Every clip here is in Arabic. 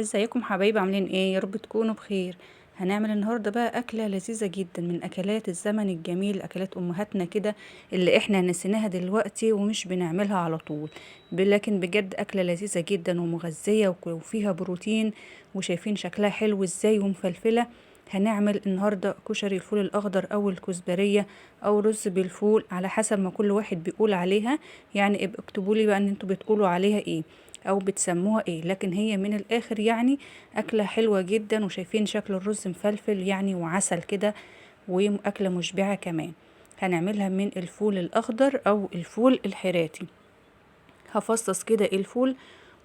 ازيكم حبايبي؟ عاملين ايه؟ يا رب تكونوا بخير. هنعمل النهارده بقى اكله لذيذه جدا من اكلات الزمن الجميل، اكلات امهاتنا كده اللي احنا نسيناها دلوقتي ومش بنعملها على طول. لكن بجد اكله لذيذه جدا ومغذيه وفيها بروتين، وشايفين شكلها حلو ازاي ومفلفله. هنعمل النهارده كشري الفول الاخضر او الكزبريه او رز بالفول على حسب ما كل واحد بيقول عليها. يعني ابقوا اكتبوا لي بقى ان انتوا بتقولوا عليها ايه او بتسموها ايه، لكن هي من الاخر يعني اكله حلوه جدا. وشايفين شكل الرز مفلفل يعني وعسل كده، واكله مشبعه كمان. هنعملها من الفول الاخضر او الفول الحراتي. هفصص كده الفول،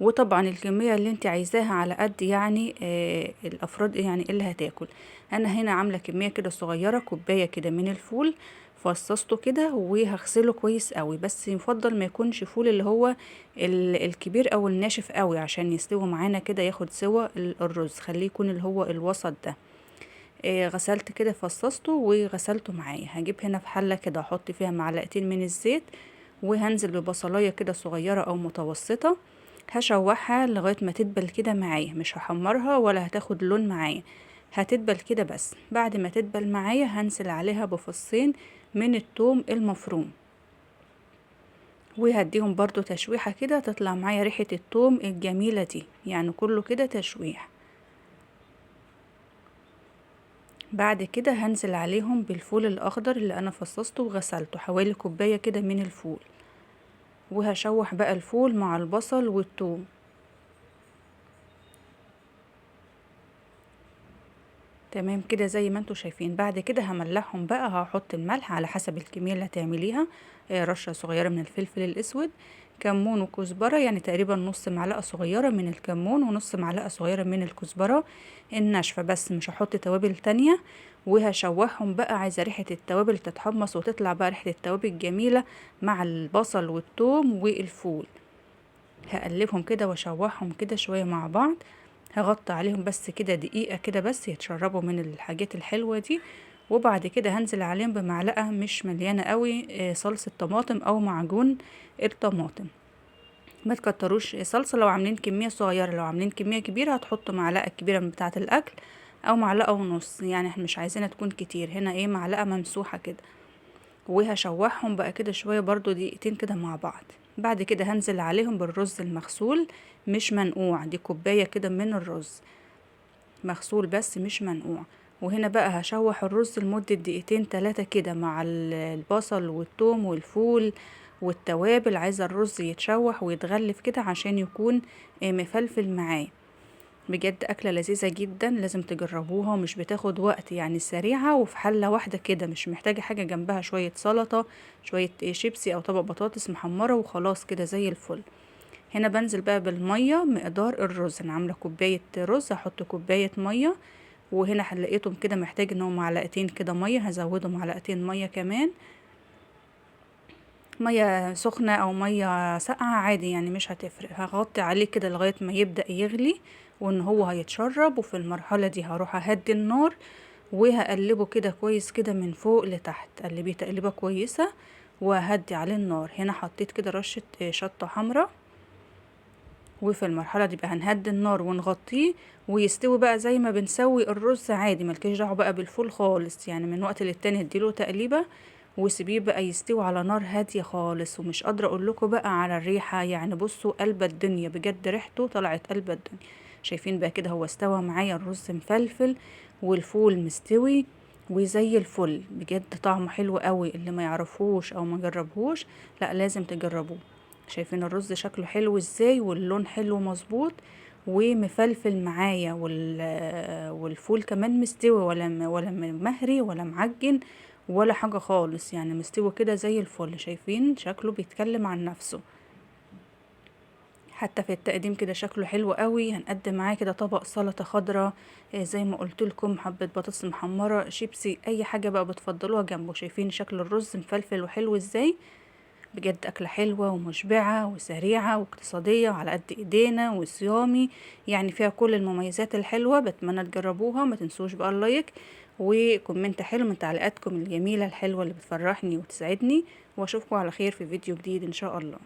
وطبعا الكميه اللي انت عايزاها على قد يعني الافراد يعني اللي هتاكل. انا هنا عامله كميه كده صغيره، كوبايه كده من الفول. فصصته كده وهغسله كويس قوي، بس يفضل ما يكونش فول اللي هو الكبير او الناشف قوي عشان يستوي معانا كده، ياخد سوا الرز. خليه يكون اللي هو الوسط ده. غسلت كده، فصصته وغسلته معايا. هجيب هنا في حله كده احط فيها معلقتين من الزيت، وهنزل ببصلايه كده صغيره او متوسطه. هشوحها لغايه ما تدبل كده معايا، مش هحمرها ولا هتاخد لون معايا، هتدبل كده بس. بعد ما تدبل معايا هنزل عليها بفصين من الثوم المفروم، وهديهم برضو تشويحة كده تطلع معايا ريحة الثوم الجميلة دي، يعني كله كده تشويح. بعد كده هنزل عليهم بالفول الاخضر اللي انا فصصته وغسلته، حوالي كوباية كده من الفول. وهشوح بقى الفول مع البصل والثوم. تمام كده زي ما انتوا شايفين. بعد كده هملحهم بقى، هحط الملح على حسب الكمية اللي هتعمليها. رشة صغيرة من الفلفل الاسود، كمون وكزبرة، يعني تقريبا نص معلقة صغيرة من الكمون ونص معلقة صغيرة من الكزبرة الناشفة، بس مش هحط توابل تانية. وهشوحهم بقى، عايزة ريحة التوابل تتحمص وتطلع بقى ريحة التوابل الجميلة مع البصل والثوم والفول. هقلبهم كده واشوحهم كده شوية مع بعض. هغطي عليهم بس كده دقيقة كده بس يتشربوا من الحاجات الحلوة دي. وبعد كده هنزل عليهم بمعلقة مش مليانة قوي صلصة طماطم او معجون الطماطم. ما تكتروش صلصة لو عاملين كمية صغيرة، لو عاملين كمية كبيرة هتحطوا معلقة كبيرة من بتاعة الاكل او معلقة ونص، يعني احنا مش عايزينها تكون كتير. هنا ايه، معلقة ممسوحة كده. وهشوحهم بقى كده شوية برضو دقيقتين كده مع بعض. بعد كده هنزل عليهم بالرز المغسول مش منقوع، دي كوباية كده من الرز مغسول بس مش منقوع. وهنا بقى هشوح الرز لمدة دقيقتين 3 كده مع البصل والثوم والفول والتوابل. عايزة الرز يتشوح ويتغلف كده عشان يكون مفلفل معاه. بجد أكلة لذيذة جدا، لازم تجربوها ومش بتاخد وقت، يعني سريعة وفي حلة واحدة كده، مش محتاجة حاجة جنبها، شوية سلطة، شوية شيبسي أو طبق بطاطس محمرة وخلاص كده زي الفل. هنا بنزل بقى بالمية مقدار الرز. أنا عاملة كوباية رز، هحط كوباية مية. وهنا لقيتهم كده محتاج ان هو معلقتين كده مية، هزوده معلقتين مية كمان. مية سخنة او مية ساقعة عادي يعني مش هتفرق. هغطي عليه كده لغاية ما يبدأ يغلي وان هو هيتشرب. وفي المرحلة دي هروح اهدي النار وهقلبه كده كويس كده من فوق لتحت، قلبيه تقليبه كويسة وهدي عليه النار. هنا حطيت كده رشة شطة حمراء. وفي المرحلة دي بقى هنهدي النار ونغطيه ويستوي بقى زي ما بنسوي الرز عادي، ملكيش دعوه بقى بالفول خالص، يعني من وقت للتاني اديله تقليبه وسيبيه بقى يستوي على نار هاديه خالص. ومش قادره اقول لكم بقى على الريحه، يعني بصوا قلب الدنيا بجد، ريحته طلعت قلب الدنيا. شايفين بقى كده هو استوى معايا الرز مفلفل والفول مستوي وزي الفل. بجد طعمه حلو قوي، اللي ما يعرفوش او ما جربهوش لا لازم تجربوه. شايفين الرز شكله حلو ازاي واللون حلو مظبوط ومفلفل معايا، والفول كمان مستوي، ولا مهري ولا معجن ولا حاجة خالص، يعني مستوي كده زي الفل. شايفين شكله بيتكلم عن نفسه، حتى في التقديم كده شكله حلو قوي. هنقدم معاه كده طبق سلطة خضراء، زي ما قلت لكم، حبة بطاطس محمرة، شيبسي، اي حاجة بقى بتفضلوها جنبه. شايفين شكل الرز مفلفل وحلو ازاي. بجد أكلة حلوة ومشبعة وسريعة واقتصادية وعلى قد ايدينا وصيامي، يعني فيها كل المميزات الحلوة. بتمنى تجربوها. ما تنسوش بقى اللايك وكومنت حلو من تعليقاتكم الجميلة الحلوة اللي بتفرحني وتسعدني. واشوفكم على خير في فيديو جديد ان شاء الله.